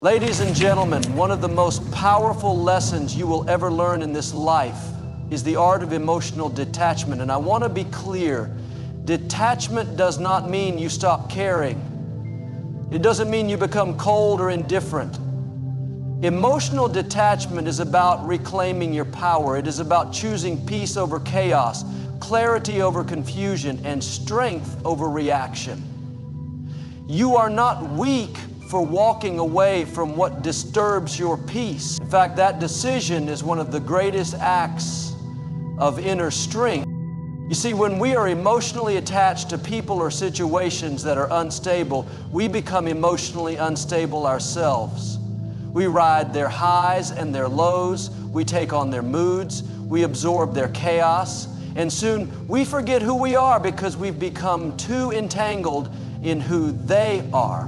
Ladies and gentlemen, one of the most powerful lessons you will ever learn in this life is the art of emotional detachment. And I want to be clear, detachment does not mean you stop caring. It doesn't mean you become cold or indifferent. Emotional detachment is about reclaiming your power. It is about choosing peace over chaos, clarity over confusion, and strength over reaction. You are not weak for walking away from what disturbs your peace. In fact, that decision is one of the greatest acts of inner strength. You see, when we are emotionally attached to people or situations that are unstable, we become emotionally unstable ourselves. We ride their highs and their lows, we take on their moods, we absorb their chaos, and soon we forget who we are because we've become too entangled in who they are.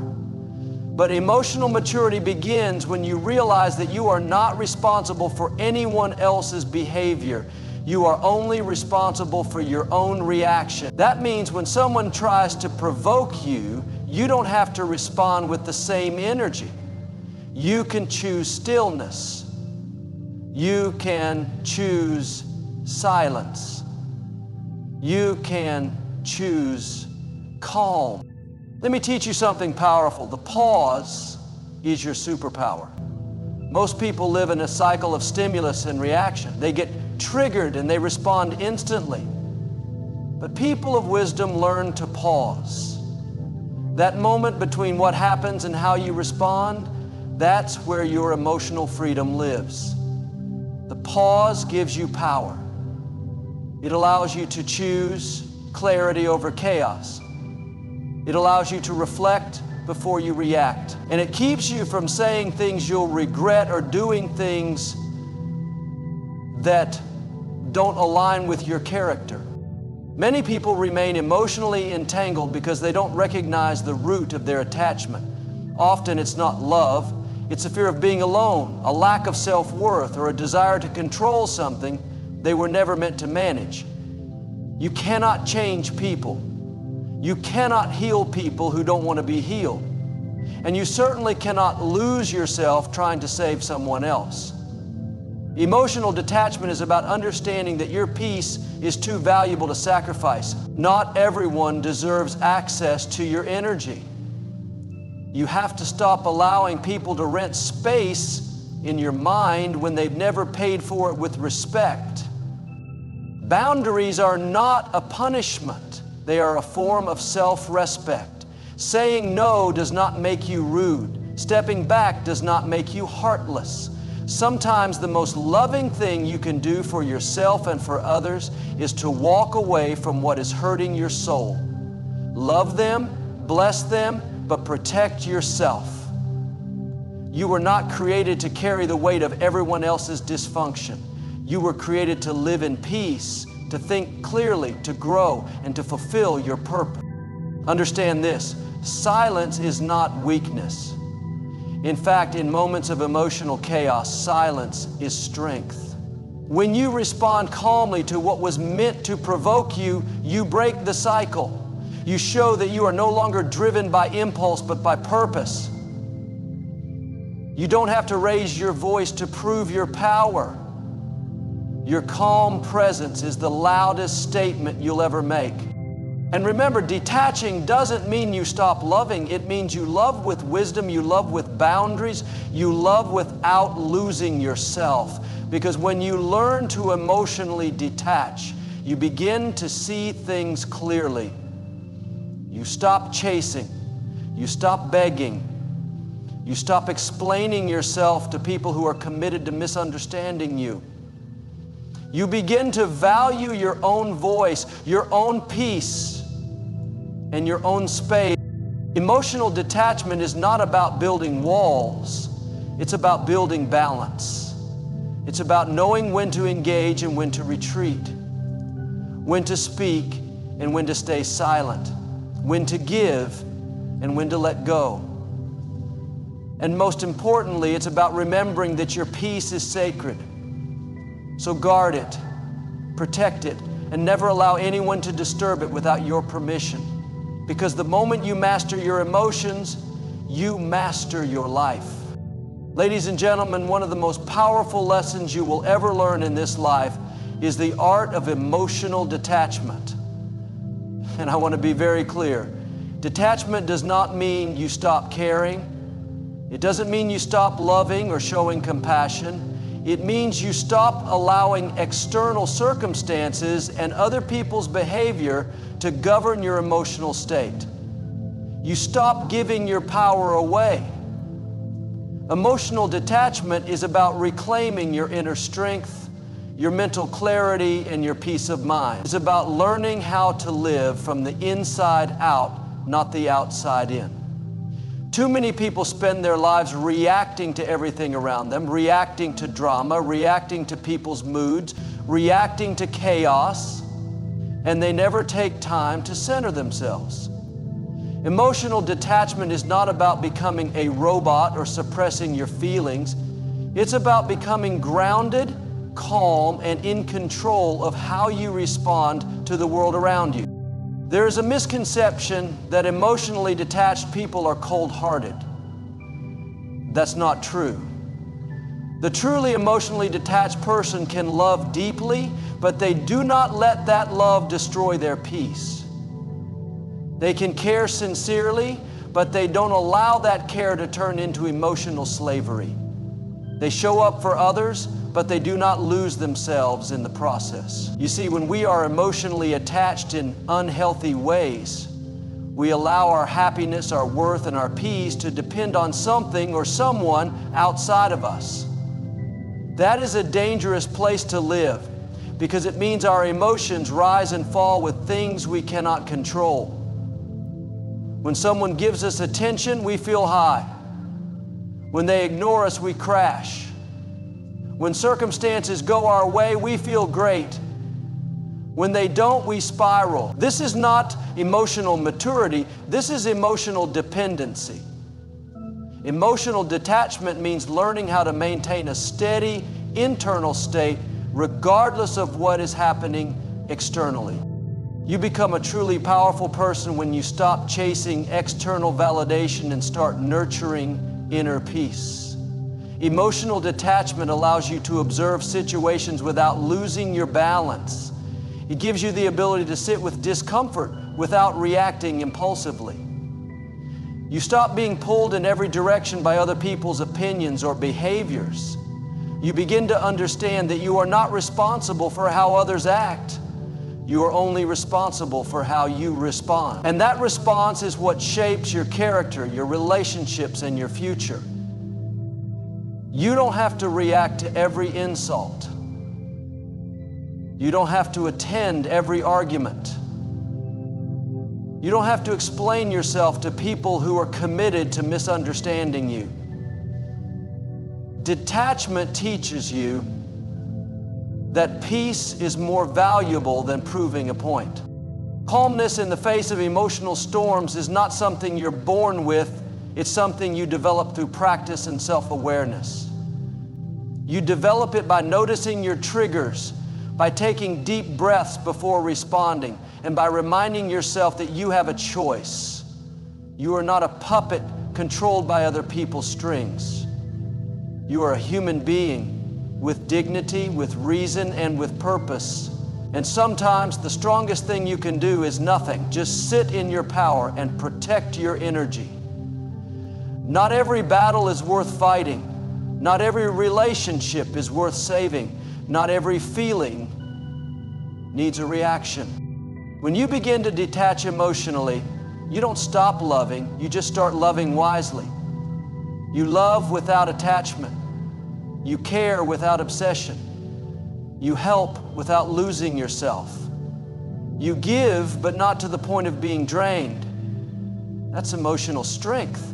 But emotional maturity begins when you realize that you are not responsible for anyone else's behavior. You are only responsible for your own reaction. That means when someone tries to provoke you, you don't have to respond with the same energy. You can choose stillness. You can choose silence. You can choose calm. Let me teach you something powerful. The pause is your superpower. Most people live in a cycle of stimulus and reaction. They get triggered and they respond instantly. But people of wisdom learn to pause. That moment between what happens and how you respond, that's where your emotional freedom lives. The pause gives you power. It allows you to choose clarity over chaos. It allows you to reflect before you react. And it keeps you from saying things you'll regret or doing things that don't align with your character. Many people remain emotionally entangled because they don't recognize the root of their attachment. Often it's not love, it's a fear of being alone, a lack of self-worth, or a desire to control something they were never meant to manage. You cannot change people. You cannot heal people who don't want to be healed. And you certainly cannot lose yourself trying to save someone else. Emotional detachment is about understanding that your peace is too valuable to sacrifice. Not everyone deserves access to your energy. You have to stop allowing people to rent space in your mind when they've never paid for it with respect. Boundaries are not a punishment. They are a form of self-respect. Saying no does not make you rude. Stepping back does not make you heartless. Sometimes the most loving thing you can do for yourself and for others is to walk away from what is hurting your soul. Love them, bless them, but protect yourself. You were not created to carry the weight of everyone else's dysfunction. You were created to live in peace, to think clearly, to grow, and to fulfill your purpose. Understand this, silence is not weakness. In fact, in moments of emotional chaos, silence is strength. When you respond calmly to what was meant to provoke you, you break the cycle. You show that you are no longer driven by impulse, but by purpose. You don't have to raise your voice to prove your power. Your calm presence is the loudest statement you'll ever make. And remember, detaching doesn't mean you stop loving. It means you love with wisdom, you love with boundaries, you love without losing yourself. Because when you learn to emotionally detach, you begin to see things clearly. You stop chasing, you stop begging, you stop explaining yourself to people who are committed to misunderstanding you. You begin to value your own voice, your own peace, and your own space. Emotional detachment is not about building walls. It's about building balance. It's about knowing when to engage and when to retreat, when to speak and when to stay silent, when to give and when to let go. And most importantly, it's about remembering that your peace is sacred. So guard it, protect it, and never allow anyone to disturb it without your permission. Because the moment you master your emotions, you master your life. Ladies and gentlemen, one of the most powerful lessons you will ever learn in this life is the art of emotional detachment. And I want to be very clear. Detachment does not mean you stop caring. It doesn't mean you stop loving or showing compassion. It means you stop allowing external circumstances and other people's behavior to govern your emotional state. You stop giving your power away. Emotional detachment is about reclaiming your inner strength, your mental clarity, and your peace of mind. It's about learning how to live from the inside out, not the outside in. Too many people spend their lives reacting to everything around them, reacting to drama, reacting to people's moods, reacting to chaos, and they never take time to center themselves. Emotional detachment is not about becoming a robot or suppressing your feelings. It's about becoming grounded, calm, and in control of how you respond to the world around you. There is a misconception that emotionally detached people are cold-hearted. That's not true. The truly emotionally detached person can love deeply, but they do not let that love destroy their peace. They can care sincerely, but they don't allow that care to turn into emotional slavery. They show up for others, but they do not lose themselves in the process. You see, when we are emotionally attached in unhealthy ways, we allow our happiness, our worth, and our peace to depend on something or someone outside of us. That is a dangerous place to live because it means our emotions rise and fall with things we cannot control. When someone gives us attention, we feel high. When they ignore us, we crash. When circumstances go our way, we feel great. When they don't, we spiral. This is not emotional maturity. This is emotional dependency. Emotional detachment means learning how to maintain a steady internal state regardless of what is happening externally. You become a truly powerful person when you stop chasing external validation and start nurturing inner peace. Emotional detachment allows you to observe situations without losing your balance. It gives you the ability to sit with discomfort without reacting impulsively. You stop being pulled in every direction by other people's opinions or behaviors. You begin to understand that you are not responsible for how others act. You are only responsible for how you respond. And that response is what shapes your character, your relationships, and your future. You don't have to react to every insult. You don't have to attend every argument. You don't have to explain yourself to people who are committed to misunderstanding you. Detachment teaches you that peace is more valuable than proving a point. Calmness in the face of emotional storms is not something you're born with, it's something you develop through practice and self-awareness. You develop it by noticing your triggers, by taking deep breaths before responding, and by reminding yourself that you have a choice. You are not a puppet controlled by other people's strings. You are a human being with dignity, with reason, and with purpose. And sometimes the strongest thing you can do is nothing. Just sit in your power and protect your energy. Not every battle is worth fighting. Not every relationship is worth saving. Not every feeling needs a reaction. When you begin to detach emotionally, you don't stop loving, you just start loving wisely. You love without attachment. You care without obsession. You help without losing yourself. You give, but not to the point of being drained. That's emotional strength.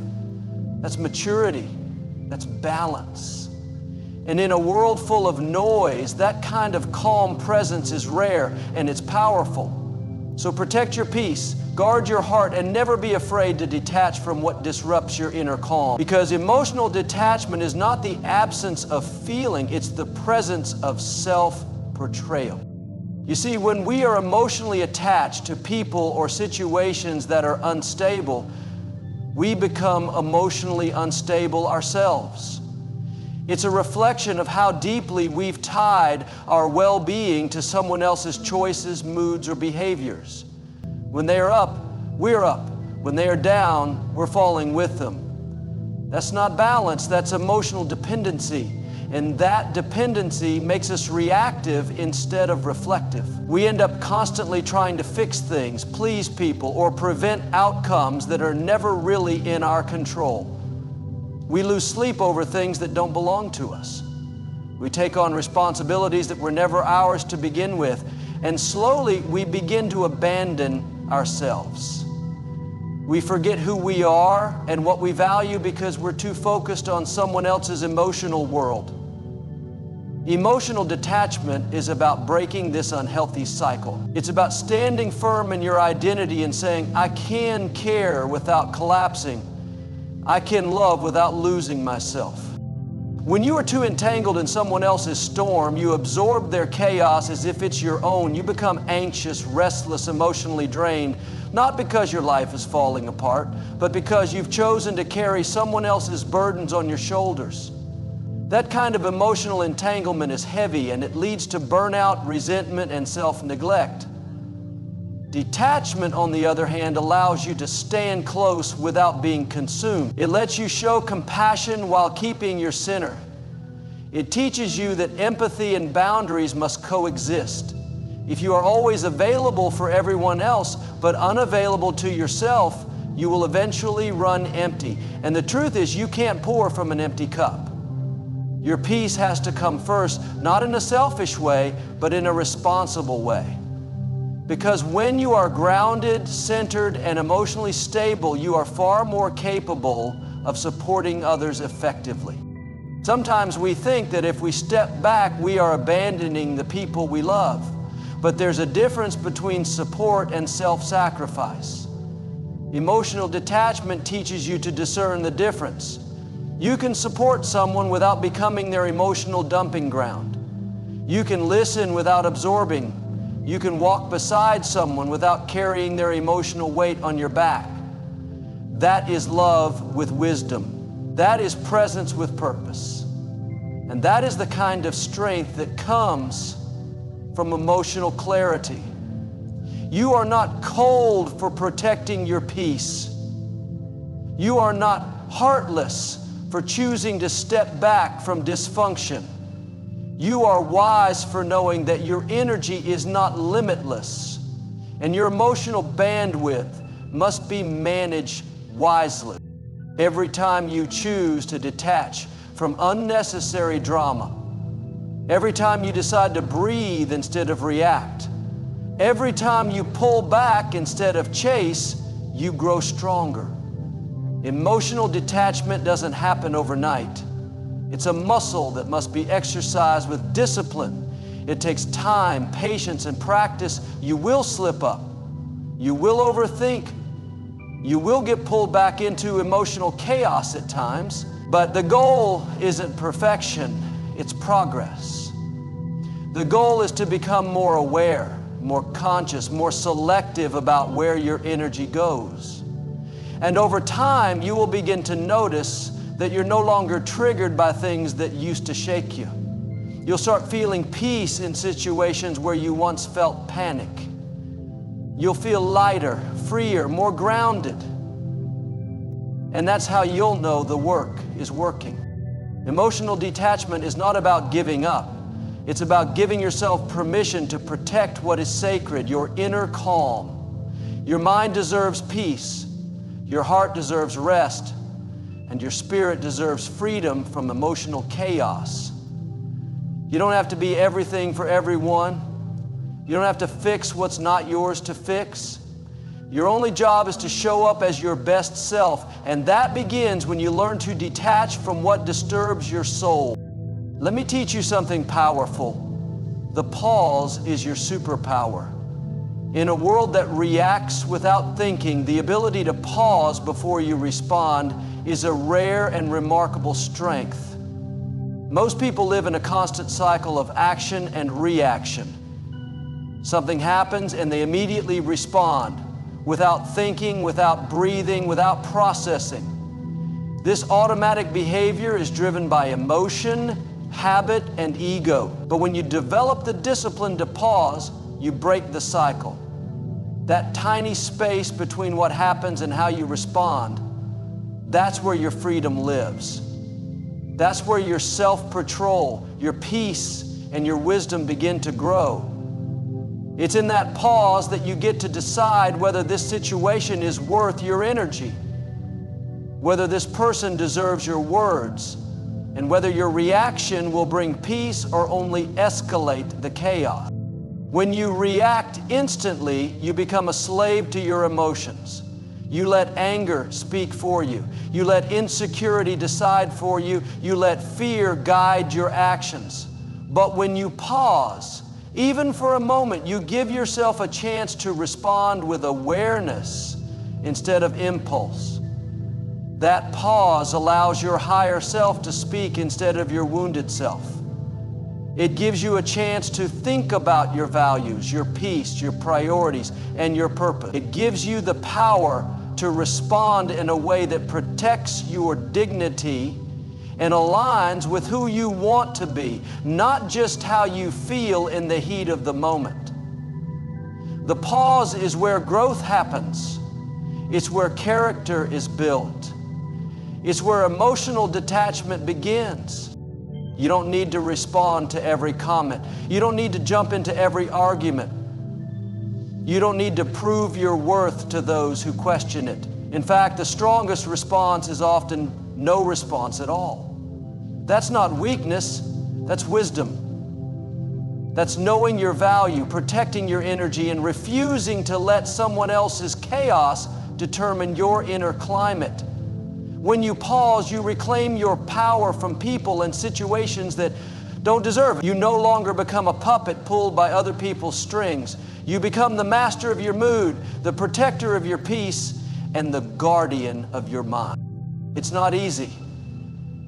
That's maturity. That's balance. And in a world full of noise, that kind of calm presence is rare and it's powerful. So protect your peace, guard your heart, and never be afraid to detach from what disrupts your inner calm. Because emotional detachment is not the absence of feeling, it's the presence of self-portrayal. You see, when we are emotionally attached to people or situations that are unstable, we become emotionally unstable ourselves. It's a reflection of how deeply we've tied our well-being to someone else's choices, moods, or behaviors. When they are up, we're up. When they are down, we're falling with them. That's not balance, that's emotional dependency. And that dependency makes us reactive instead of reflective. We end up constantly trying to fix things, please people, or prevent outcomes that are never really in our control. We lose sleep over things that don't belong to us. We take on responsibilities that were never ours to begin with, and slowly we begin to abandon ourselves. We forget who we are and what we value because we're too focused on someone else's emotional world. Emotional detachment is about breaking this unhealthy cycle. It's about standing firm in your identity and saying, I can care without collapsing. I can love without losing myself. When you are too entangled in someone else's storm, you absorb their chaos as if it's your own. You become anxious, restless, emotionally drained, not because your life is falling apart, but because you've chosen to carry someone else's burdens on your shoulders. That kind of emotional entanglement is heavy, and it leads to burnout, resentment, and self-neglect. Detachment, on the other hand, allows you to stand close without being consumed. It lets you show compassion while keeping your center. It teaches you that empathy and boundaries must coexist. If you are always available for everyone else, but unavailable to yourself, you will eventually run empty. And the truth is, you can't pour from an empty cup. Your peace has to come first, not in a selfish way, but in a responsible way. Because when you are grounded, centered, and emotionally stable, you are far more capable of supporting others effectively. Sometimes we think that if we step back, we are abandoning the people we love. But there's a difference between support and self-sacrifice. Emotional detachment teaches you to discern the difference. You can support someone without becoming their emotional dumping ground. You can listen without absorbing. You can walk beside someone without carrying their emotional weight on your back. That is love with wisdom. That is presence with purpose. And that is the kind of strength that comes from emotional clarity. You are not cold for protecting your peace. You are not heartless for choosing to step back from dysfunction. You are wise for knowing that your energy is not limitless, and your emotional bandwidth must be managed wisely. Every time you choose to detach from unnecessary drama, every time you decide to breathe instead of react, every time you pull back instead of chase, you grow stronger. Emotional detachment doesn't happen overnight. It's a muscle that must be exercised with discipline. It takes time, patience, and practice. You will slip up. You will overthink. You will get pulled back into emotional chaos at times. But the goal isn't perfection, it's progress. The goal is to become more aware, more conscious, more selective about where your energy goes. And over time, you will begin to notice that you're no longer triggered by things that used to shake you. You'll start feeling peace in situations where you once felt panic. You'll feel lighter, freer, more grounded. And that's how you'll know the work is working. Emotional detachment is not about giving up. It's about giving yourself permission to protect what is sacred, your inner calm. Your mind deserves peace. Your heart deserves rest, and your spirit deserves freedom from emotional chaos. You don't have to be everything for everyone. You don't have to fix what's not yours to fix. Your only job is to show up as your best self, and that begins when you learn to detach from what disturbs your soul. Let me teach you something powerful. The pause is your superpower. In a world that reacts without thinking, the ability to pause before you respond is a rare and remarkable strength. Most people live in a constant cycle of action and reaction. Something happens and they immediately respond without thinking, without breathing, without processing. This automatic behavior is driven by emotion, habit, and ego. But when you develop the discipline to pause, you break the cycle. That tiny space between what happens and how you respond, that's where your freedom lives. That's where your self-control, your peace, and your wisdom begin to grow. It's in that pause that you get to decide whether this situation is worth your energy, whether this person deserves your words, and whether your reaction will bring peace or only escalate the chaos. When you react instantly, you become a slave to your emotions. You let anger speak for you. You let insecurity decide for you. You let fear guide your actions. But when you pause, even for a moment, you give yourself a chance to respond with awareness instead of impulse. That pause allows your higher self to speak instead of your wounded self. It gives you a chance to think about your values, your peace, your priorities, and your purpose. It gives you the power to respond in a way that protects your dignity and aligns with who you want to be, not just how you feel in the heat of the moment. The pause is where growth happens. It's where character is built. It's where emotional detachment begins. You don't need to respond to every comment. You don't need to jump into every argument. You don't need to prove your worth to those who question it. In fact, the strongest response is often no response at all. That's not weakness, that's wisdom. That's knowing your value, protecting your energy, and refusing to let someone else's chaos determine your inner climate. When you pause, you reclaim your power from people and situations that don't deserve it. You no longer become a puppet pulled by other people's strings. You become the master of your mood, the protector of your peace, and the guardian of your mind. It's not easy,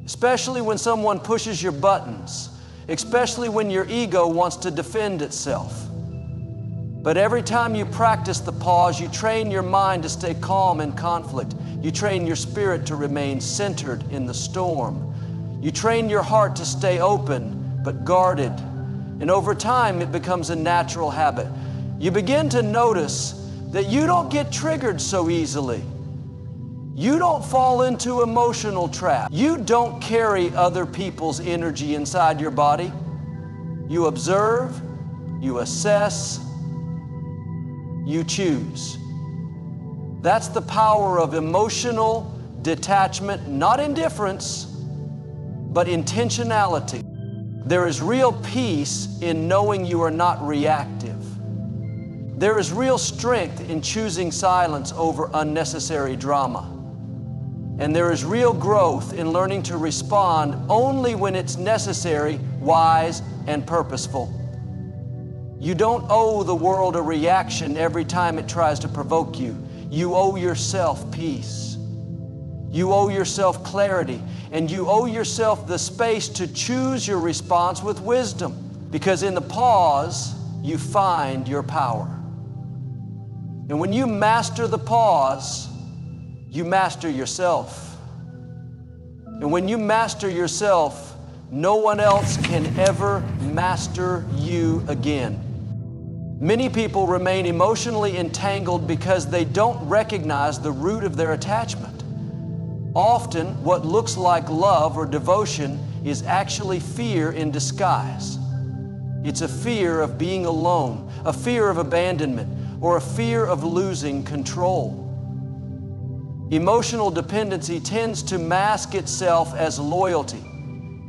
especially when someone pushes your buttons, especially when your ego wants to defend itself. But every time you practice the pause, you train your mind to stay calm in conflict. You train your spirit to remain centered in the storm. You train your heart to stay open but guarded. And over time, it becomes a natural habit. You begin to notice that you don't get triggered so easily. You don't fall into emotional traps. You don't carry other people's energy inside your body. You observe, you assess, you choose. That's the power of emotional detachment, not indifference, but intentionality. There is real peace in knowing you are not reactive. There is real strength in choosing silence over unnecessary drama. And there is real growth in learning to respond only when it's necessary, wise, and purposeful. You don't owe the world a reaction every time it tries to provoke you. You owe yourself peace. You owe yourself clarity, and you owe yourself the space to choose your response with wisdom, because in the pause, you find your power. And when you master the pause, you master yourself. And when you master yourself, no one else can ever master you again. Many people remain emotionally entangled because they don't recognize the root of their attachment. Often, what looks like love or devotion is actually fear in disguise. It's a fear of being alone, a fear of abandonment, or a fear of losing control. Emotional dependency tends to mask itself as loyalty,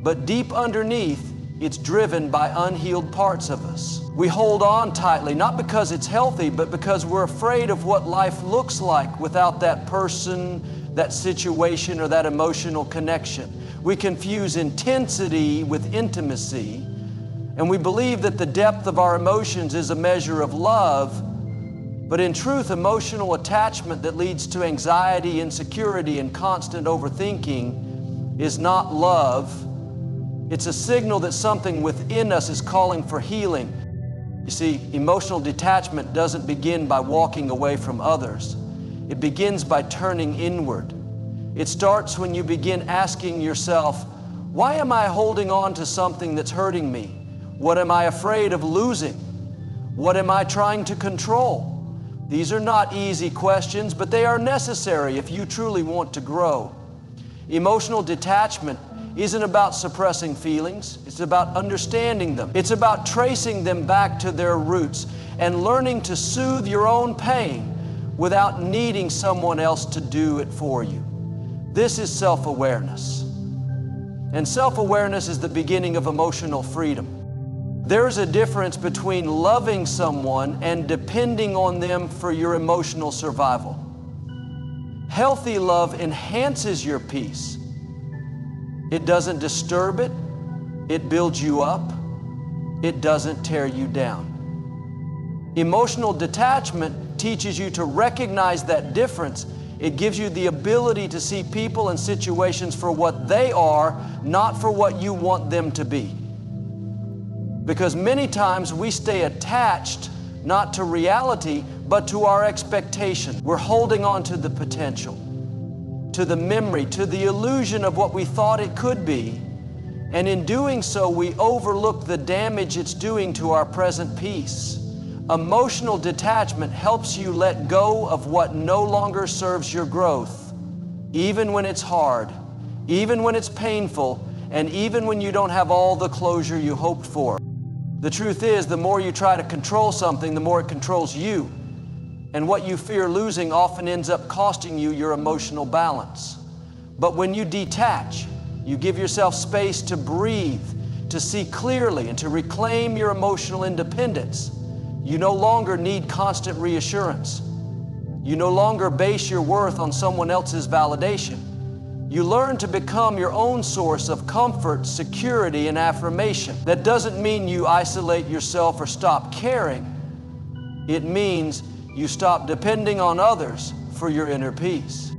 but deep underneath, it's driven by unhealed parts of us. We hold on tightly, not because it's healthy, but because we're afraid of what life looks like without that person, that situation, or that emotional connection. We confuse intensity with intimacy, and we believe that the depth of our emotions is a measure of love. But in truth, emotional attachment that leads to anxiety, insecurity, and constant overthinking is not love. It's a signal that something within us is calling for healing. You see, emotional detachment doesn't begin by walking away from others. It begins by turning inward. It starts when you begin asking yourself, why am I holding on to something that's hurting me? What am I afraid of losing? What am I trying to control? These are not easy questions, but they are necessary if you truly want to grow. Emotional detachment isn't about suppressing feelings. It's about understanding them. It's about tracing them back to their roots and learning to soothe your own pain without needing someone else to do it for you. This is self-awareness. And self-awareness is the beginning of emotional freedom. There's a difference between loving someone and depending on them for your emotional survival. Healthy love enhances your peace. It doesn't disturb it. It builds you up. It doesn't tear you down. Emotional detachment teaches you to recognize that difference. It gives you the ability to see people and situations for what they are, not for what you want them to be. Because many times we stay attached not to reality, but to our expectation. We're holding on to the potential, to the memory, to the illusion of what we thought it could be. And in doing so, we overlook the damage it's doing to our present peace. Emotional detachment helps you let go of what no longer serves your growth, even when it's hard, even when it's painful, and even when you don't have all the closure you hoped for. The truth is, the more you try to control something, the more it controls you. And what you fear losing often ends up costing you your emotional balance. But when you detach, you give yourself space to breathe, to see clearly, and to reclaim your emotional independence. You no longer need constant reassurance. You no longer base your worth on someone else's validation. You learn to become your own source of comfort, security, and affirmation. That doesn't mean you isolate yourself or stop caring. It means you stop depending on others for your inner peace.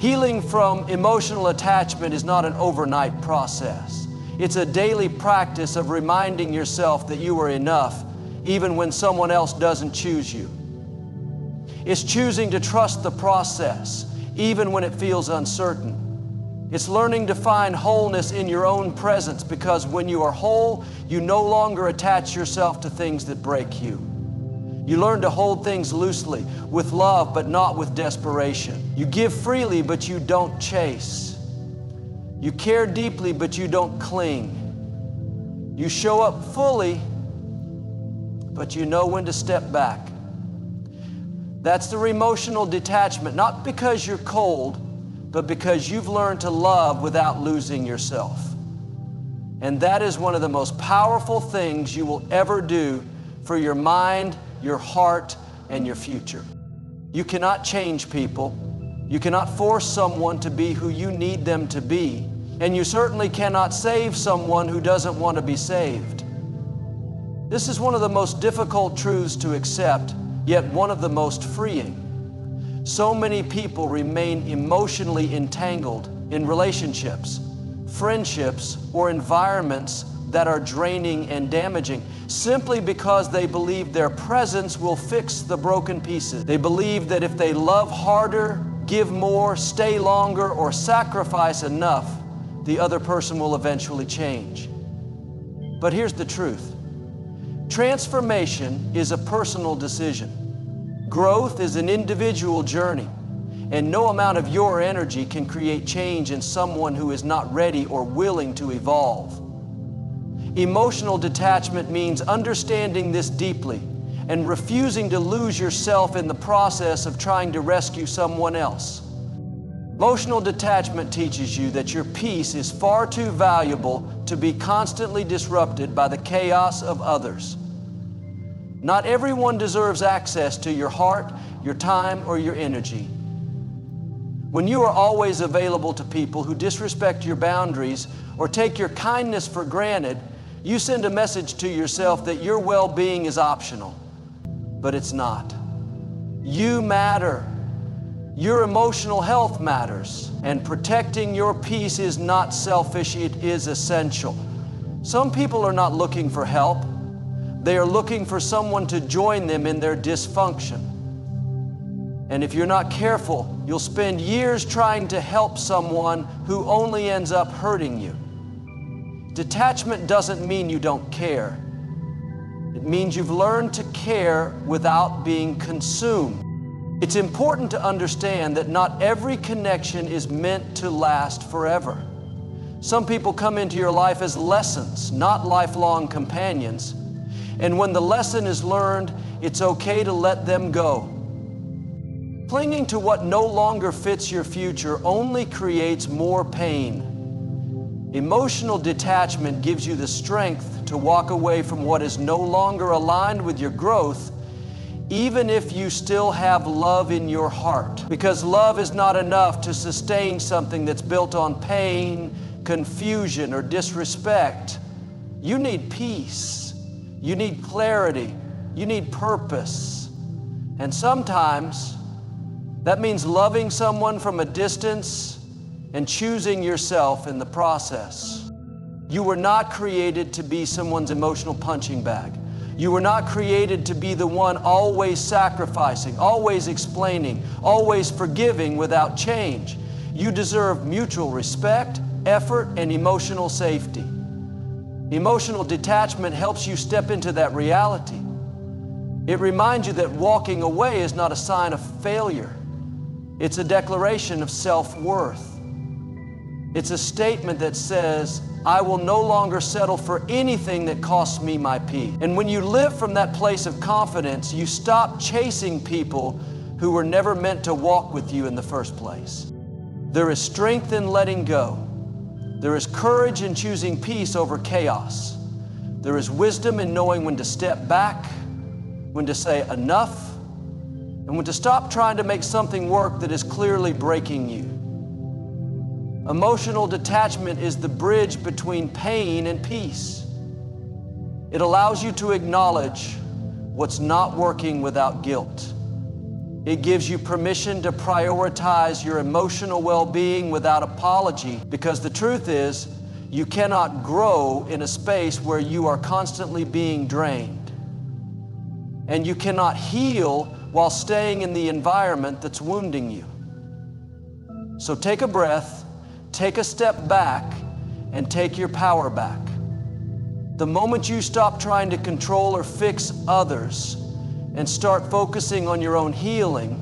Healing from emotional attachment is not an overnight process. It's a daily practice of reminding yourself that you are enough, even when someone else doesn't choose you. It's choosing to trust the process, even when it feels uncertain. It's learning to find wholeness in your own presence, because when you are whole, you no longer attach yourself to things that break you. You learn to hold things loosely, with love but not with desperation. You give freely but you don't chase. You care deeply but you don't cling. You show up fully but you know when to step back. That's the emotional detachment, not because you're cold, but because you've learned to love without losing yourself. And that is one of the most powerful things you will ever do for your mind, your heart, and your future. You cannot change people. You cannot force someone to be who you need them to be. And you certainly cannot save someone who doesn't want to be saved. This is one of the most difficult truths to accept, yet one of the most freeing. So many people remain emotionally entangled in relationships, friendships, or environments that are draining and damaging, simply because they believe their presence will fix the broken pieces. They believe that if they love harder, give more, stay longer, or sacrifice enough, the other person will eventually change. But here's the truth. Transformation is a personal decision. Growth is an individual journey, and no amount of your energy can create change in someone who is not ready or willing to evolve. Emotional detachment means understanding this deeply and refusing to lose yourself in the process of trying to rescue someone else. Emotional detachment teaches you that your peace is far too valuable to be constantly disrupted by the chaos of others. Not everyone deserves access to your heart, your time, or your energy. When you are always available to people who disrespect your boundaries or take your kindness for granted, you send a message to yourself that your well-being is optional. But it's not. You matter. Your emotional health matters, and protecting your peace is not selfish, it is essential. Some people are not looking for help. They are looking for someone to join them in their dysfunction. And if you're not careful, you'll spend years trying to help someone who only ends up hurting you. Detachment doesn't mean you don't care. It means you've learned to care without being consumed. It's important to understand that not every connection is meant to last forever. Some people come into your life as lessons, not lifelong companions. And when the lesson is learned, it's okay to let them go. Clinging to what no longer fits your future only creates more pain. Emotional detachment gives you the strength to walk away from what is no longer aligned with your growth, even if you still have love in your heart. Because love is not enough to sustain something that's built on pain, confusion, or disrespect. You need peace. You need clarity. You need purpose. And sometimes that means loving someone from a distance and choosing yourself in the process. You were not created to be someone's emotional punching bag. You were not created to be the one always sacrificing, always explaining, always forgiving without change. You deserve mutual respect, effort, and emotional safety. Emotional detachment helps you step into that reality. It reminds you that walking away is not a sign of failure. It's a declaration of self-worth. It's a statement that says, I will no longer settle for anything that costs me my peace. And when you live from that place of confidence, you stop chasing people who were never meant to walk with you in the first place. There is strength in letting go. There is courage in choosing peace over chaos. There is wisdom in knowing when to step back, when to say enough, and when to stop trying to make something work that is clearly breaking you. Emotional detachment is the bridge between pain and peace. It allows you to acknowledge what's not working without guilt. It gives you permission to prioritize your emotional well-being without apology, because the truth is, you cannot grow in a space where you are constantly being drained. And you cannot heal while staying in the environment that's wounding you. So take a breath, take a step back, and take your power back. The moment you stop trying to control or fix others and start focusing on your own healing,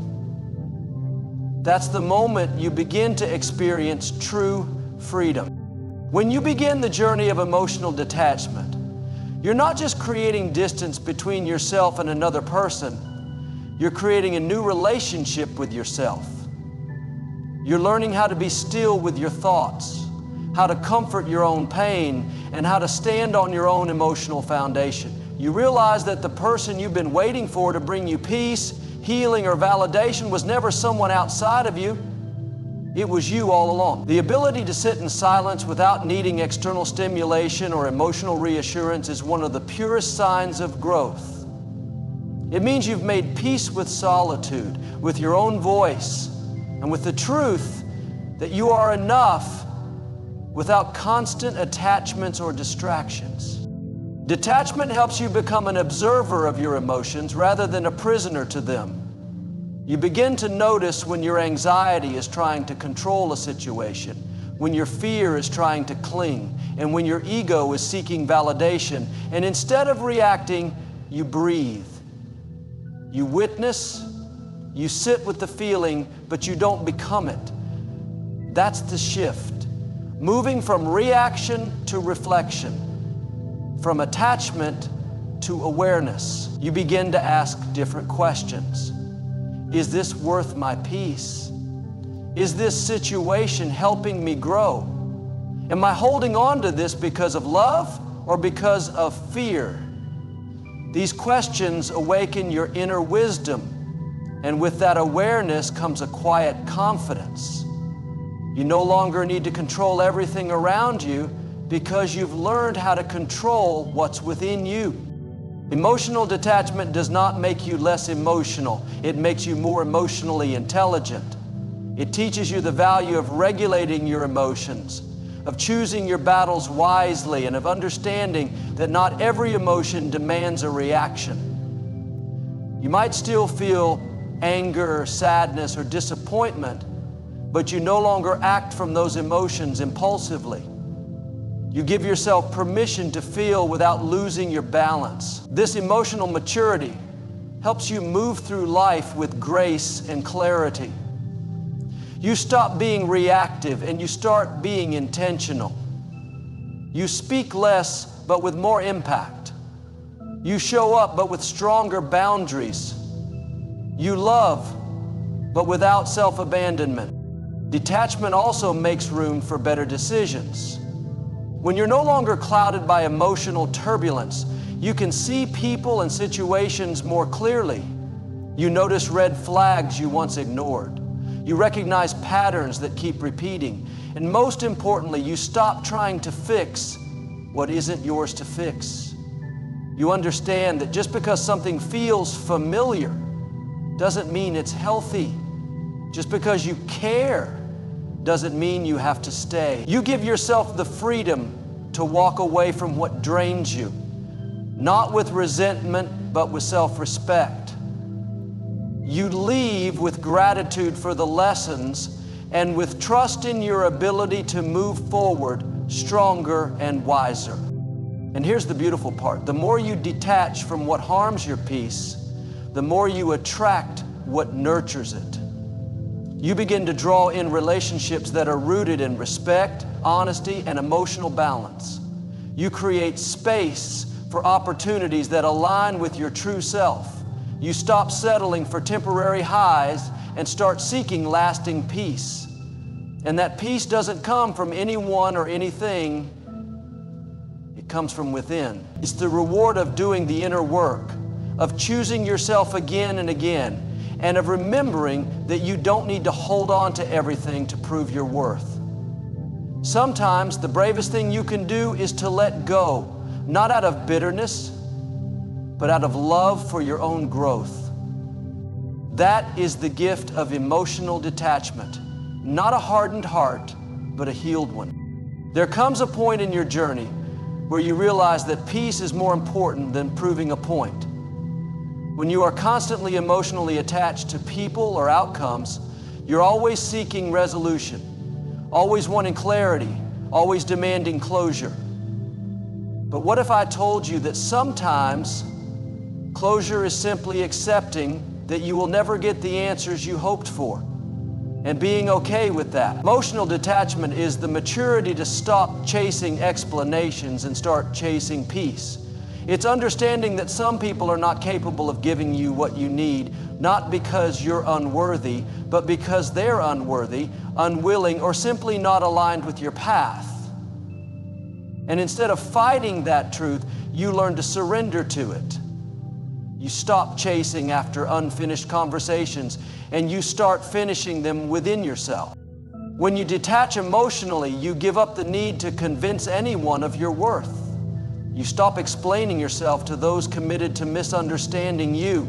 that's the moment you begin to experience true freedom. When you begin the journey of emotional detachment, you're not just creating distance between yourself and another person, you're creating a new relationship with yourself. You're learning how to be still with your thoughts, how to comfort your own pain, and how to stand on your own emotional foundation. You realize that the person you've been waiting for to bring you peace, healing, or validation was never someone outside of you. It was you all along. The ability to sit in silence without needing external stimulation or emotional reassurance is one of the purest signs of growth. It means you've made peace with solitude, with your own voice, and with the truth that you are enough without constant attachments or distractions. Detachment helps you become an observer of your emotions rather than a prisoner to them. You begin to notice when your anxiety is trying to control a situation, when your fear is trying to cling, and when your ego is seeking validation. And instead of reacting, you breathe. You witness, you sit with the feeling, but you don't become it. That's the shift. Moving from reaction to reflection, from attachment to awareness. You begin to ask different questions. Is this worth my peace? Is this situation helping me grow? Am I holding on to this because of love or because of fear? These questions awaken your inner wisdom, and with that awareness comes a quiet confidence. You no longer need to control everything around you because you've learned how to control what's within you. Emotional detachment does not make you less emotional. It makes you more emotionally intelligent. It teaches you the value of regulating your emotions, of choosing your battles wisely, and of understanding that not every emotion demands a reaction. You might still feel anger, sadness, or disappointment, but you no longer act from those emotions impulsively. You give yourself permission to feel without losing your balance. This emotional maturity helps you move through life with grace and clarity. You stop being reactive and you start being intentional. You speak less, but with more impact. You show up, but with stronger boundaries. You love, but without self-abandonment. Detachment also makes room for better decisions. When you're no longer clouded by emotional turbulence, you can see people and situations more clearly. You notice red flags you once ignored. You recognize patterns that keep repeating. And most importantly, you stop trying to fix what isn't yours to fix. You understand that just because something feels familiar doesn't mean it's healthy. Just because you care doesn't mean you have to stay. You give yourself the freedom to walk away from what drains you, not with resentment, but with self-respect. You leave with gratitude for the lessons and with trust in your ability to move forward stronger and wiser. And here's the beautiful part. The more you detach from what harms your peace, the more you attract what nurtures it. You begin to draw in relationships that are rooted in respect, honesty, and emotional balance. You create space for opportunities that align with your true self. You stop settling for temporary highs and start seeking lasting peace. And that peace doesn't come from anyone or anything. It comes from within. It's the reward of doing the inner work, of choosing yourself again and again, and of remembering that you don't need to hold on to everything to prove your worth. Sometimes the bravest thing you can do is to let go, not out of bitterness, but out of love for your own growth. That is the gift of emotional detachment. Not a hardened heart, but a healed one. There comes a point in your journey where you realize that peace is more important than proving a point. When you are constantly emotionally attached to people or outcomes, you're always seeking resolution, always wanting clarity, always demanding closure. But what if I told you that sometimes closure is simply accepting that you will never get the answers you hoped for and being okay with that? Emotional detachment is the maturity to stop chasing explanations and start chasing peace. It's understanding that some people are not capable of giving you what you need, not because you're unworthy, but because they're unworthy, unwilling, or simply not aligned with your path. And instead of fighting that truth, you learn to surrender to it. You stop chasing after unfinished conversations and you start finishing them within yourself. When you detach emotionally, you give up the need to convince anyone of your worth. You stop explaining yourself to those committed to misunderstanding you.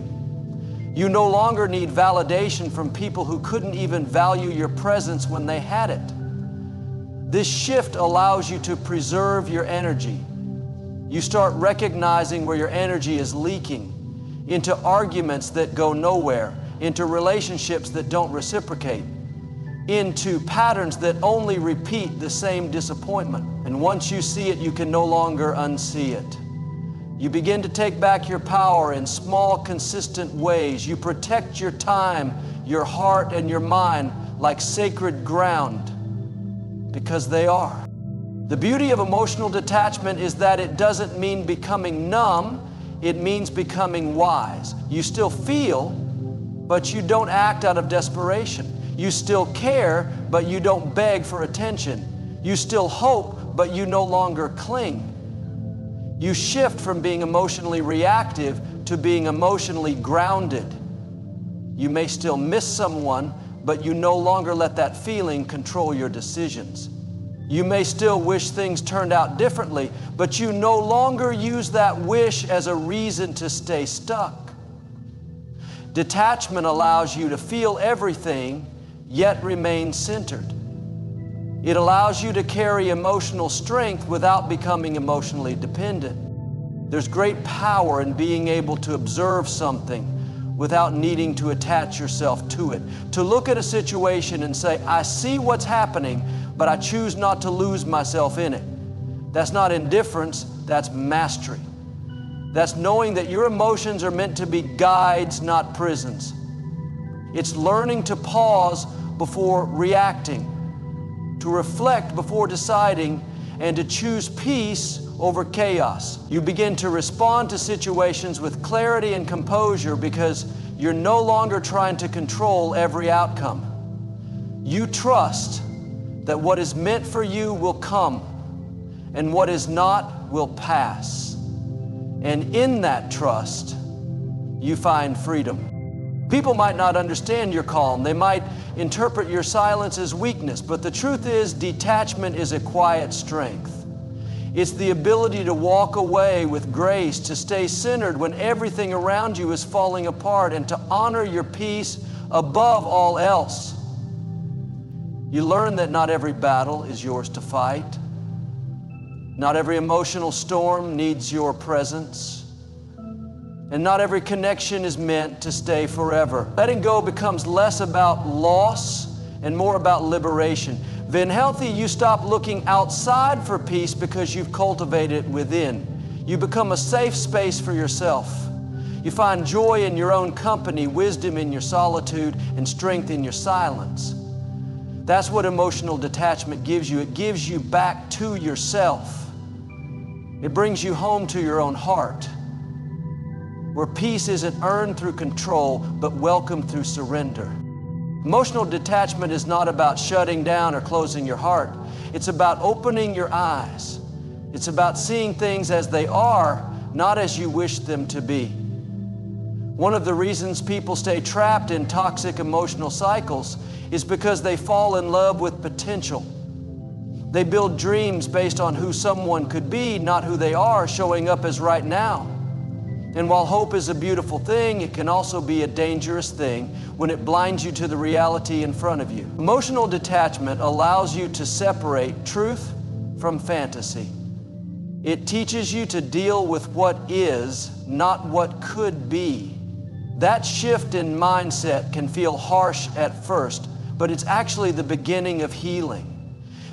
You no longer need validation from people who couldn't even value your presence when they had it. This shift allows you to preserve your energy. You start recognizing where your energy is leaking, into arguments that go nowhere, into relationships that don't reciprocate, into patterns that only repeat the same disappointment. And once you see it, you can no longer unsee it. You begin to take back your power in small, consistent ways. You protect your time, your heart, and your mind like sacred ground, because they are. The beauty of emotional detachment is that it doesn't mean becoming numb. It means becoming wise. You still feel, but you don't act out of desperation. You still care, but you don't beg for attention. You still hope, but you no longer cling. You shift from being emotionally reactive to being emotionally grounded. You may still miss someone, but you no longer let that feeling control your decisions. You may still wish things turned out differently, but you no longer use that wish as a reason to stay stuck. Detachment allows you to feel everything, yet remain centered. It allows you to carry emotional strength without becoming emotionally dependent. There's great power in being able to observe something, without needing to attach yourself to it. To look at a situation and say, I see what's happening, but I choose not to lose myself in it. That's not indifference, that's mastery. That's knowing that your emotions are meant to be guides, not prisons. It's learning to pause before reacting, to reflect before deciding, and to choose peace over chaos. You begin to respond to situations with clarity and composure because you're no longer trying to control every outcome. You trust that what is meant for you will come, and what is not will pass. And in that trust, you find freedom. People might not understand your calm. They might interpret your silence as weakness, but the truth is, detachment is a quiet strength. It's the ability to walk away with grace, to stay centered when everything around you is falling apart, and to honor your peace above all else. You learn that not every battle is yours to fight. Not every emotional storm needs your presence. And not every connection is meant to stay forever. Letting go becomes less about loss and more about liberation. When healthy, you stop looking outside for peace because you've cultivated it within. You become a safe space for yourself. You find joy in your own company, wisdom in your solitude, and strength in your silence. That's what emotional detachment gives you. It gives you back to yourself. It brings you home to your own heart, where peace isn't earned through control, but welcomed through surrender. Emotional detachment is not about shutting down or closing your heart. It's about opening your eyes. It's about seeing things as they are, not as you wish them to be. One of the reasons people stay trapped in toxic emotional cycles is because they fall in love with potential. They build dreams based on who someone could be, not who they are, showing up as right now. And while hope is a beautiful thing, it can also be a dangerous thing when it blinds you to the reality in front of you. Emotional detachment allows you to separate truth from fantasy. It teaches you to deal with what is, not what could be. That shift in mindset can feel harsh at first, but it's actually the beginning of healing.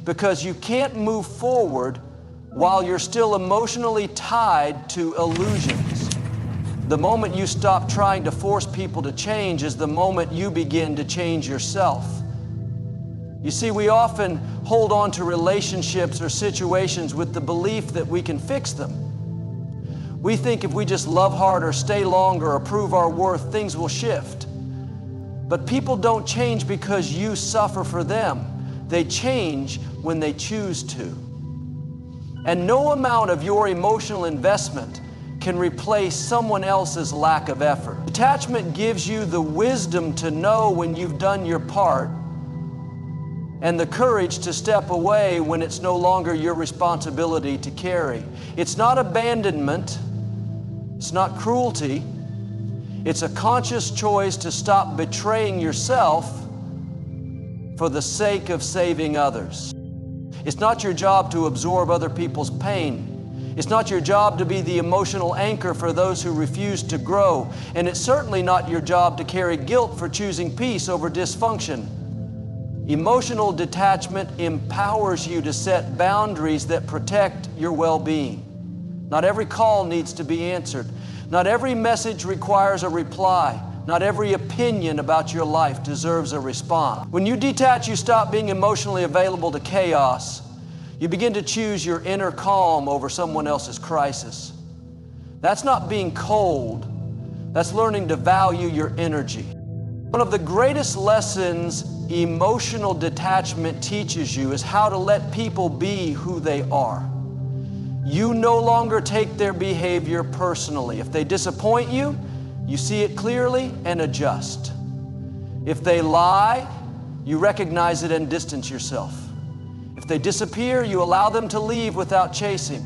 Because you can't move forward while you're still emotionally tied to illusions. The moment you stop trying to force people to change is the moment you begin to change yourself. You see, we often hold on to relationships or situations with the belief that we can fix them. We think if we just love harder, stay longer, or prove our worth, things will shift. But people don't change because you suffer for them. They change when they choose to. And no amount of your emotional investment can replace someone else's lack of effort. Detachment gives you the wisdom to know when you've done your part and the courage to step away when it's no longer your responsibility to carry. It's not abandonment. It's not cruelty. It's a conscious choice to stop betraying yourself for the sake of saving others. It's not your job to absorb other people's pain. It's not your job to be the emotional anchor for those who refuse to grow. And it's certainly not your job to carry guilt for choosing peace over dysfunction. Emotional detachment empowers you to set boundaries that protect your well-being. Not every call needs to be answered. Not every message requires a reply. Not every opinion about your life deserves a response. When you detach, you stop being emotionally available to chaos. You begin to choose your inner calm over someone else's crisis. That's not being cold. That's learning to value your energy. One of the greatest lessons emotional detachment teaches you is how to let people be who they are. You no longer take their behavior personally. If they disappoint you, you see it clearly and adjust. If they lie, you recognize it and distance yourself. If they disappear, you allow them to leave without chasing.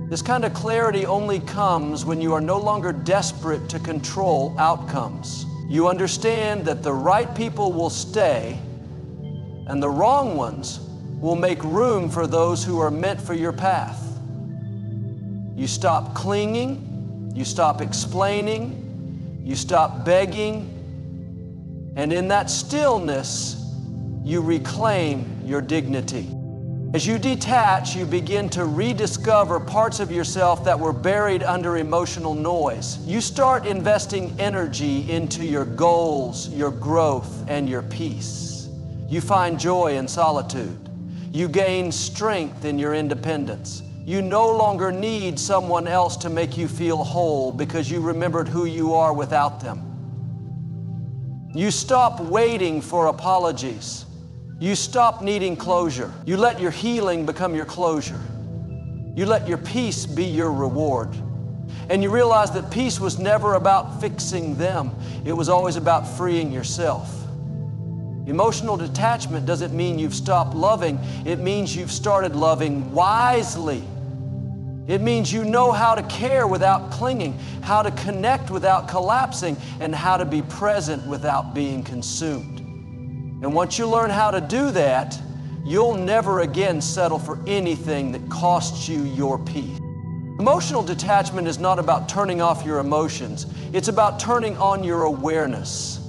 This kind of clarity only comes when you are no longer desperate to control outcomes. You understand that the right people will stay and the wrong ones will make room for those who are meant for your path. You stop clinging. You stop explaining, You stop begging, and in that stillness, you reclaim your dignity. As you detach, you begin to rediscover parts of yourself that were buried under emotional noise. You start investing energy into your goals, your growth, and your peace. You find joy in solitude. You gain strength in your independence. You no longer need someone else to make you feel whole because you remembered who you are without them. You stop waiting for apologies. You stop needing closure. You let your healing become your closure. You let your peace be your reward. And you realize that peace was never about fixing them. It was always about freeing yourself. Emotional detachment doesn't mean you've stopped loving. It means you've started loving wisely. It means you know how to care without clinging, how to connect without collapsing, and how to be present without being consumed. And once you learn how to do that, you'll never again settle for anything that costs you your peace. Emotional detachment is not about turning off your emotions. It's about turning on your awareness.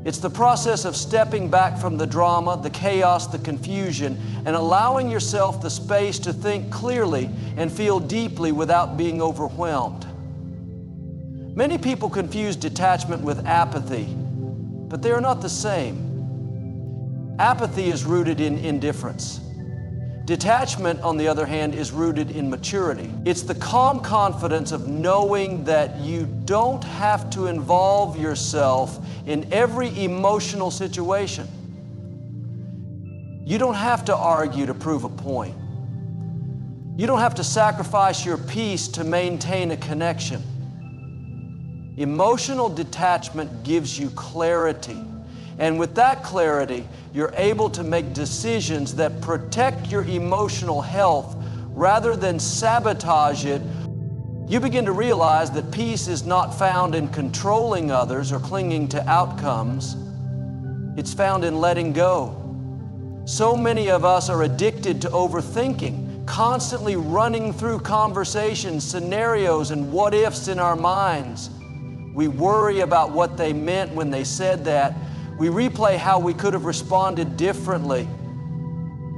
It's the process of stepping back from the drama, the chaos, the confusion, and allowing yourself the space to think clearly and feel deeply without being overwhelmed. Many people confuse detachment with apathy, but they are not the same. Apathy is rooted in indifference. Detachment, on the other hand, is rooted in maturity. It's the calm confidence of knowing that you don't have to involve yourself in every emotional situation. You don't have to argue to prove a point. You don't have to sacrifice your peace to maintain a connection. Emotional detachment gives you clarity. And with that clarity, you're able to make decisions that protect your emotional health rather than sabotage it. You begin to realize that peace is not found in controlling others or clinging to outcomes. It's found in letting go. So many of us are addicted to overthinking, constantly running through conversations, scenarios, and what ifs in our minds. We worry about what they meant when they said that. We replay how we could have responded differently.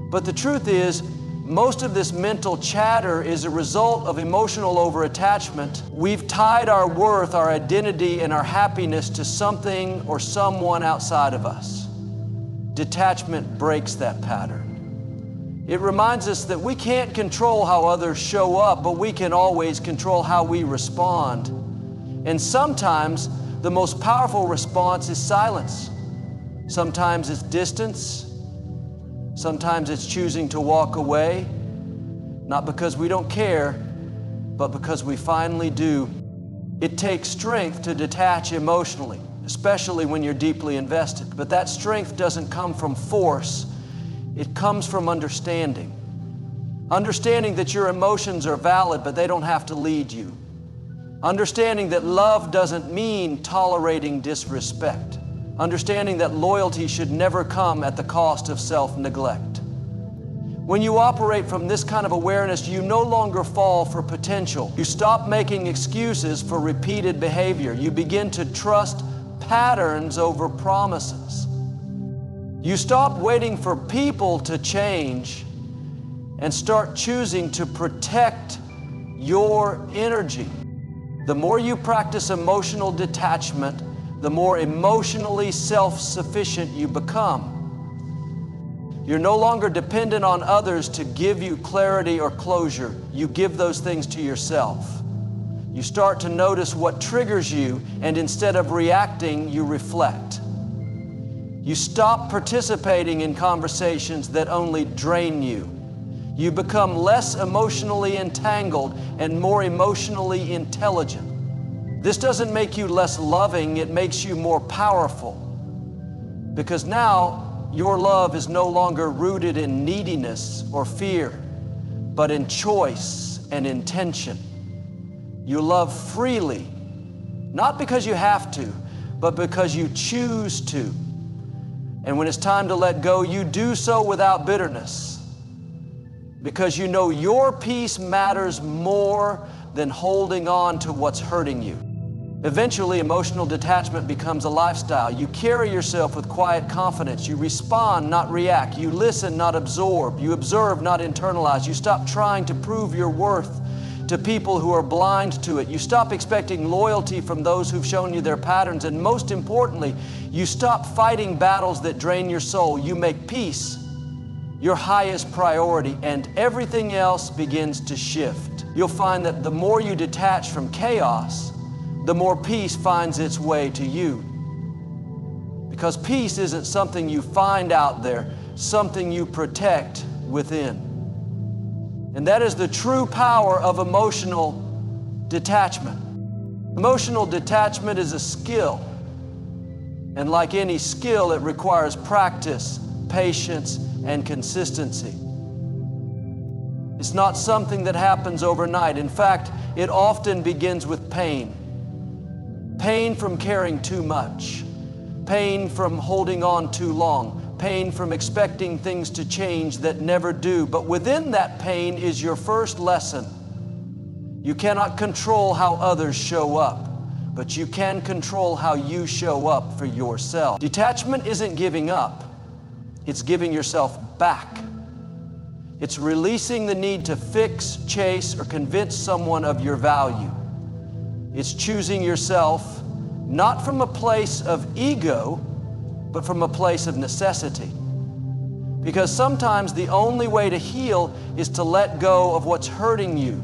But the truth is, most of this mental chatter is a result of emotional overattachment. We've tied our worth, our identity, and our happiness to something or someone outside of us. Detachment breaks that pattern. It reminds us that we can't control how others show up, but we can always control how we respond. And sometimes the most powerful response is silence. Sometimes it's distance. Sometimes it's choosing to walk away, not because we don't care, but because we finally do. It takes strength to detach emotionally, especially when you're deeply invested. But that strength doesn't come from force. It comes from understanding. Understanding that your emotions are valid, but they don't have to lead you. Understanding that love doesn't mean tolerating disrespect. Understanding that loyalty should never come at the cost of self-neglect. When you operate from this kind of awareness, you no longer fall for potential. You stop making excuses for repeated behavior. You begin to trust patterns over promises. You stop waiting for people to change and start choosing to protect your energy. The more you practice emotional detachment, the more emotionally self-sufficient you become. You're no longer dependent on others to give you clarity or closure. You give those things to yourself. You start to notice what triggers you, and instead of reacting, you reflect. You stop participating in conversations that only drain you. You become less emotionally entangled and more emotionally intelligent. This doesn't make you less loving, it makes you more powerful. Because now your love is no longer rooted in neediness or fear, but in choice and intention. You love freely, not because you have to, but because you choose to. And when it's time to let go, you do so without bitterness, because you know your peace matters more than holding on to what's hurting you. Eventually, emotional detachment becomes a lifestyle. You carry yourself with quiet confidence. You respond, not react. You listen, not absorb. You observe, not internalize. You stop trying to prove your worth to people who are blind to it. You stop expecting loyalty from those who've shown you their patterns. And most importantly, you stop fighting battles that drain your soul. You make peace your highest priority, and everything else begins to shift. You'll find that the more you detach from chaos, the more peace finds its way to you. Because peace isn't something you find out there, something you protect within. And that is the true power of emotional detachment. Emotional detachment is a skill. And like any skill, it requires practice, patience, and consistency. It's not something that happens overnight. In fact, it often begins with pain. Pain from caring too much. Pain from holding on too long. Pain from expecting things to change that never do. But within that pain is your first lesson. You cannot control how others show up, but you can control how you show up for yourself. Detachment isn't giving up. It's giving yourself back. It's releasing the need to fix, chase, or convince someone of your value. It's choosing yourself not from a place of ego, but from a place of necessity. Because sometimes the only way to heal is to let go of what's hurting you,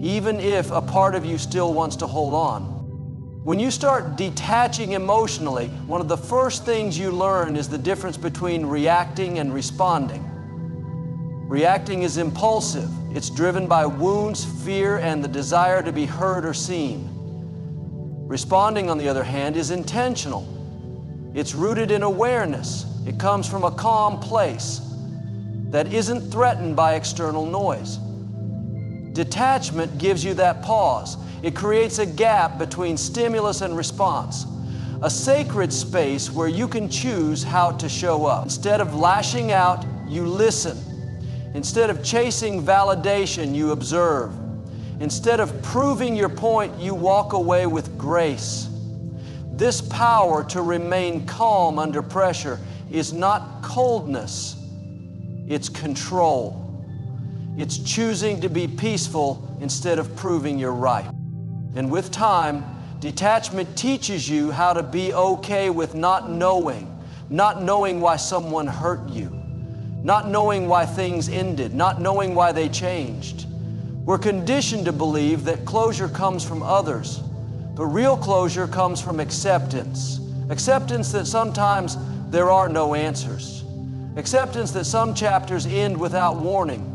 even if a part of you still wants to hold on. When you start detaching emotionally, one of the first things you learn is the difference between reacting and responding. Reacting is impulsive. It's driven by wounds, fear, and the desire to be heard or seen. Responding, on the other hand, is intentional. It's rooted in awareness. It comes from a calm place that isn't threatened by external noise. Detachment gives you that pause. It creates a gap between stimulus and response, a sacred space where you can choose how to show up. Instead of lashing out, you listen. Instead of chasing validation, you observe. Instead of proving your point, you walk away with grace. This power to remain calm under pressure is not coldness, it's control. It's choosing to be peaceful instead of proving you're right. And with time, detachment teaches you how to be okay with not knowing why someone hurt you, not knowing why things ended, not knowing why they changed. We're conditioned to believe that closure comes from others, but real closure comes from acceptance. Acceptance that sometimes there are no answers. Acceptance that some chapters end without warning.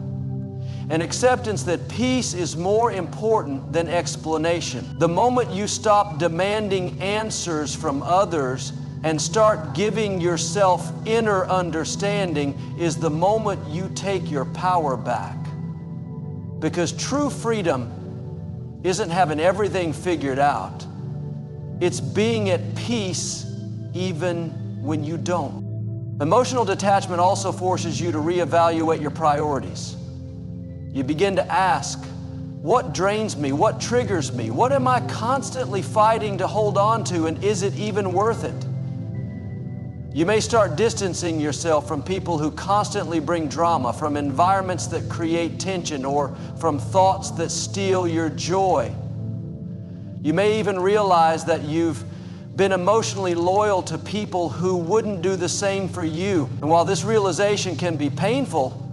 And acceptance that peace is more important than explanation. The moment you stop demanding answers from others and start giving yourself inner understanding is the moment you take your power back. Because true freedom isn't having everything figured out. It's being at peace even when you don't. Emotional detachment also forces you to reevaluate your priorities. You begin to ask, what drains me? What triggers me? What am I constantly fighting to hold on to, and is it even worth it? You may start distancing yourself from people who constantly bring drama, from environments that create tension, or from thoughts that steal your joy. You may even realize that you've been emotionally loyal to people who wouldn't do the same for you. And while this realization can be painful,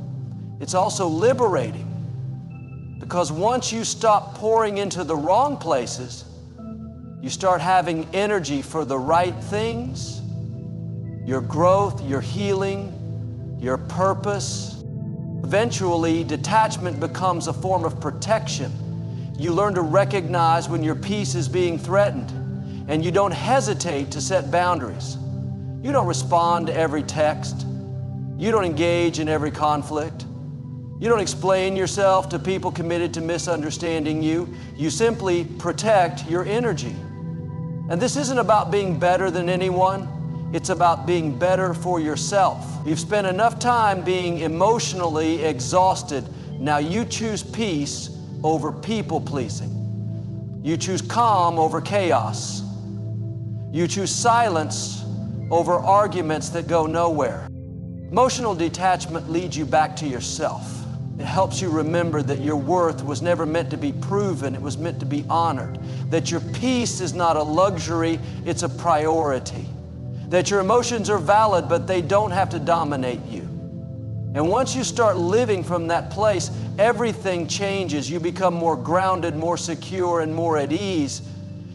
it's also liberating. Because once you stop pouring into the wrong places, you start having energy for the right things, your growth, your healing, your purpose. Eventually, detachment becomes a form of protection. You learn to recognize when your peace is being threatened, and you don't hesitate to set boundaries. You don't respond to every text. You don't engage in every conflict. You don't explain yourself to people committed to misunderstanding you. You simply protect your energy. And this isn't about being better than anyone. It's about being better for yourself. You've spent enough time being emotionally exhausted. Now you choose peace over people pleasing. You choose calm over chaos. You choose silence over arguments that go nowhere. Emotional detachment leads you back to yourself. It helps you remember that your worth was never meant to be proven, it was meant to be honored. That your peace is not a luxury, it's a priority. That your emotions are valid, but they don't have to dominate you. And once you start living from that place, everything changes. You become more grounded, more secure, and more at ease.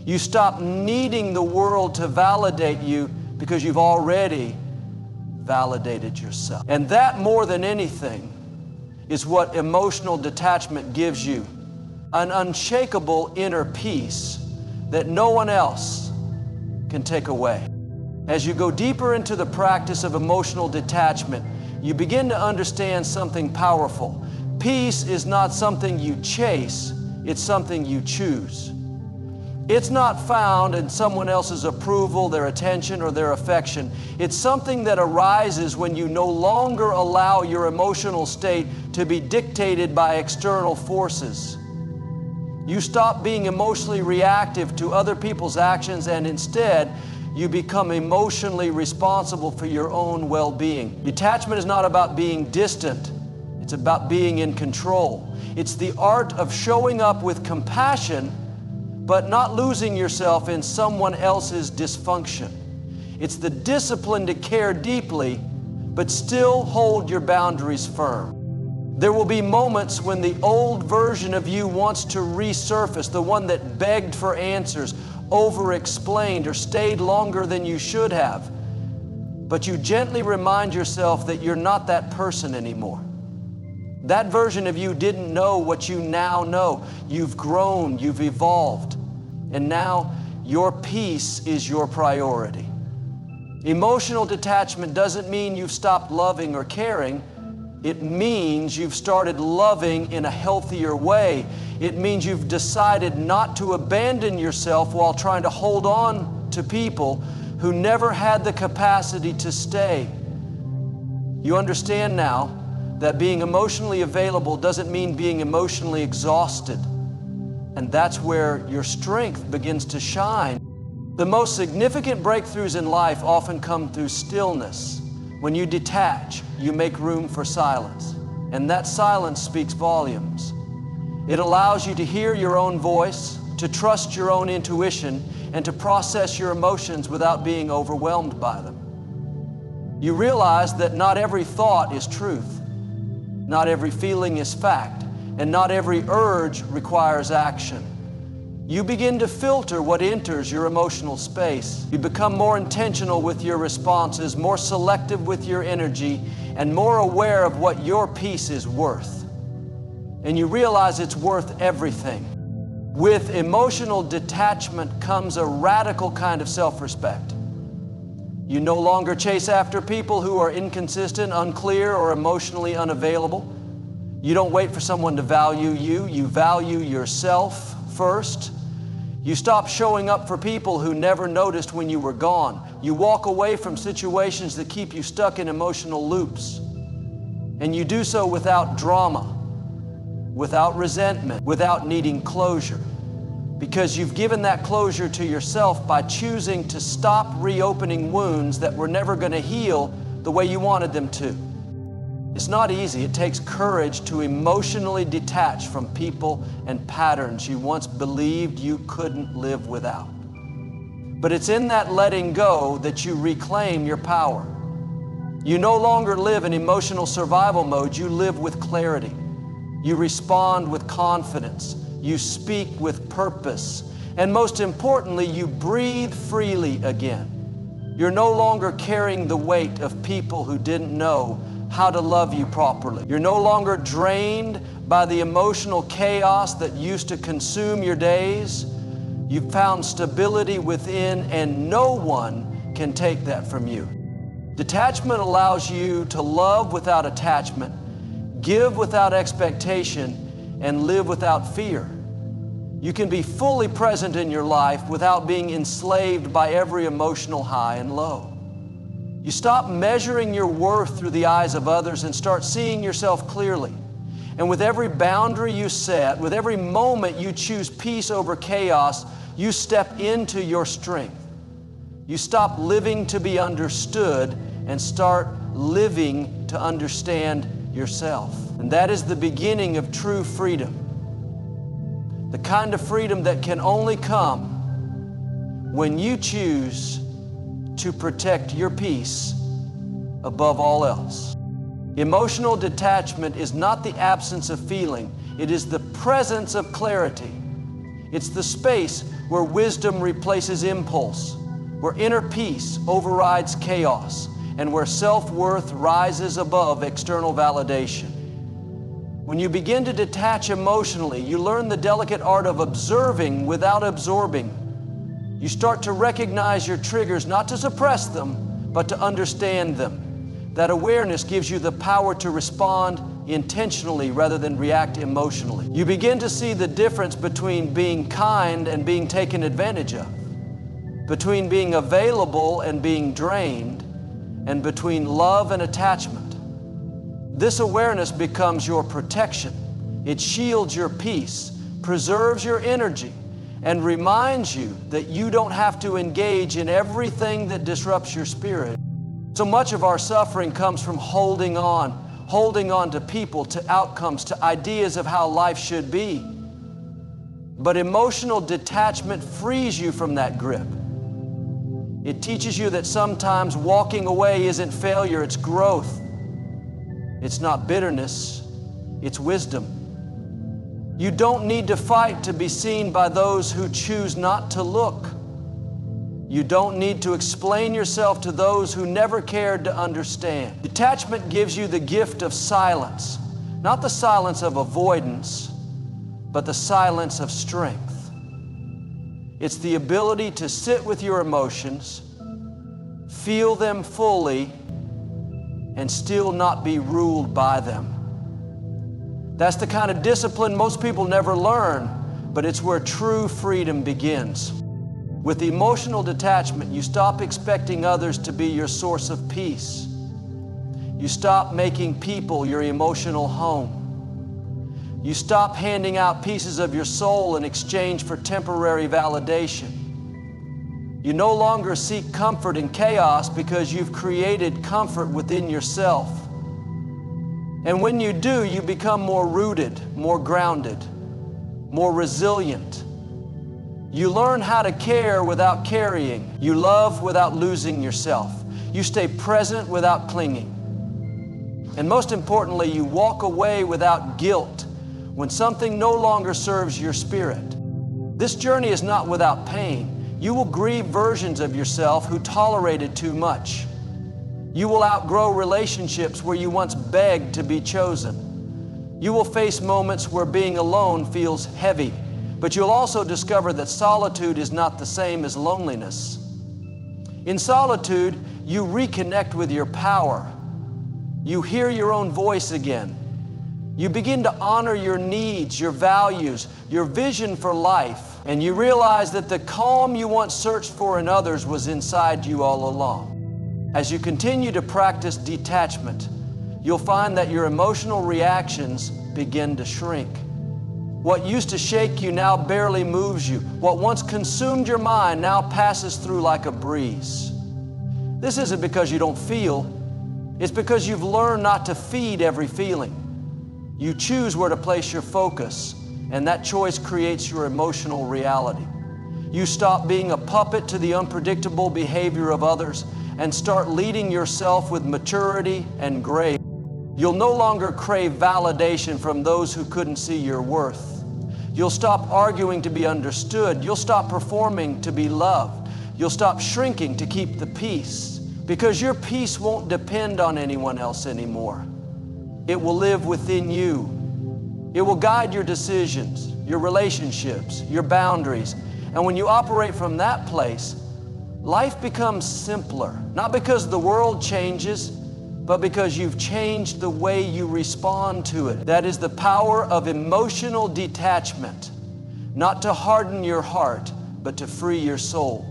You stop needing the world to validate you because you've already validated yourself. And that, more than anything, is what emotional detachment gives you. An unshakable inner peace that no one else can take away. As you go deeper into the practice of emotional detachment, you begin to understand something powerful. Peace is not something you chase, it's something you choose. It's not found in someone else's approval, their attention, or their affection. It's something that arises when you no longer allow your emotional state to be dictated by external forces. You stop being emotionally reactive to other people's actions, and instead, you become emotionally responsible for your own well-being. Detachment is not about being distant. It's about being in control. It's the art of showing up with compassion, but not losing yourself in someone else's dysfunction. It's the discipline to care deeply, but still hold your boundaries firm. There will be moments when the old version of you wants to resurface, the one that begged for answers, over-explained, or stayed longer than you should have. But you gently remind yourself that you're not that person anymore. That version of you didn't know what you now know. You've grown, you've evolved, and now your peace is your priority. Emotional detachment doesn't mean you've stopped loving or caring. It means you've started loving in a healthier way. It means you've decided not to abandon yourself while trying to hold on to people who never had the capacity to stay. You understand now that being emotionally available doesn't mean being emotionally exhausted. And that's where your strength begins to shine. The most significant breakthroughs in life often come through stillness. When you detach, you make room for silence. And that silence speaks volumes. It allows you to hear your own voice, to trust your own intuition, and to process your emotions without being overwhelmed by them. You realize that not every thought is truth, not every feeling is fact, and not every urge requires action. You begin to filter what enters your emotional space. You become more intentional with your responses, more selective with your energy, and more aware of what your peace is worth. And you realize it's worth everything. With emotional detachment comes a radical kind of self-respect. You no longer chase after people who are inconsistent, unclear, or emotionally unavailable. You don't wait for someone to value you. You value yourself first. You stop showing up for people who never noticed when you were gone. You walk away from situations that keep you stuck in emotional loops. And you do so without drama, without resentment, without needing closure. Because you've given that closure to yourself by choosing to stop reopening wounds that were never going to heal the way you wanted them to. It's not easy. It takes courage to emotionally detach from people and patterns you once believed you couldn't live without. But it's in that letting go that you reclaim your power. You no longer live in emotional survival mode. You live with clarity. You respond with confidence. You speak with purpose. And most importantly, you breathe freely again. You're no longer carrying the weight of people who didn't know how to love you properly. You're no longer drained by the emotional chaos that used to consume your days. You've found stability within, and no one can take that from you. Detachment allows you to love without attachment, give without expectation, and live without fear. You can be fully present in your life without being enslaved by every emotional high and low. You stop measuring your worth through the eyes of others and start seeing yourself clearly. And with every boundary you set, with every moment you choose peace over chaos, you step into your strength. You stop living to be understood and start living to understand yourself. And that is the beginning of true freedom. The kind of freedom that can only come when you choose to protect your peace above all else. Emotional detachment is not the absence of feeling. It is the presence of clarity. It's the space where wisdom replaces impulse, where inner peace overrides chaos, and where self-worth rises above external validation. When you begin to detach emotionally, you learn the delicate art of observing without absorbing. You start to recognize your triggers, not to suppress them, but to understand them. That awareness gives you the power to respond intentionally rather than react emotionally. You begin to see the difference between being kind and being taken advantage of, between being available and being drained, and between love and attachment. This awareness becomes your protection. It shields your peace, preserves your energy, and reminds you that you don't have to engage in everything that disrupts your spirit. So much of our suffering comes from holding on to people, to outcomes, to ideas of how life should be. But emotional detachment frees you from that grip. It teaches you that sometimes walking away isn't failure, it's growth. It's not bitterness, it's wisdom. You don't need to fight to be seen by those who choose not to look. You don't need to explain yourself to those who never cared to understand. Detachment gives you the gift of silence, not the silence of avoidance, but the silence of strength. It's the ability to sit with your emotions, feel them fully, and still not be ruled by them. That's the kind of discipline most people never learn, but it's where true freedom begins. With emotional detachment, you stop expecting others to be your source of peace. You stop making people your emotional home. You stop handing out pieces of your soul in exchange for temporary validation. You no longer seek comfort in chaos because you've created comfort within yourself. And when you do, you become more rooted, more grounded, more resilient. You learn how to care without carrying. You love without losing yourself. You stay present without clinging. And most importantly, you walk away without guilt when something no longer serves your spirit. This journey is not without pain. You will grieve versions of yourself who tolerated too much. You will outgrow relationships where you once begged to be chosen. You will face moments where being alone feels heavy. But you'll also discover that solitude is not the same as loneliness. In solitude, you reconnect with your power. You hear your own voice again. You begin to honor your needs, your values, your vision for life, and you realize that the calm you once searched for in others was inside you all along. As you continue to practice detachment, you'll find that your emotional reactions begin to shrink. What used to shake you now barely moves you. What once consumed your mind now passes through like a breeze. This isn't because you don't feel. It's because you've learned not to feed every feeling. You choose where to place your focus, and that choice creates your emotional reality. You stop being a puppet to the unpredictable behavior of others and start leading yourself with maturity and grace. You'll no longer crave validation from those who couldn't see your worth. You'll stop arguing to be understood. You'll stop performing to be loved. You'll stop shrinking to keep the peace, because your peace won't depend on anyone else anymore. It will live within you. It will guide your decisions, your relationships, your boundaries. And when you operate from that place, life becomes simpler, not because the world changes, but because you've changed the way you respond to it. That is the power of emotional detachment, not to harden your heart, but to free your soul.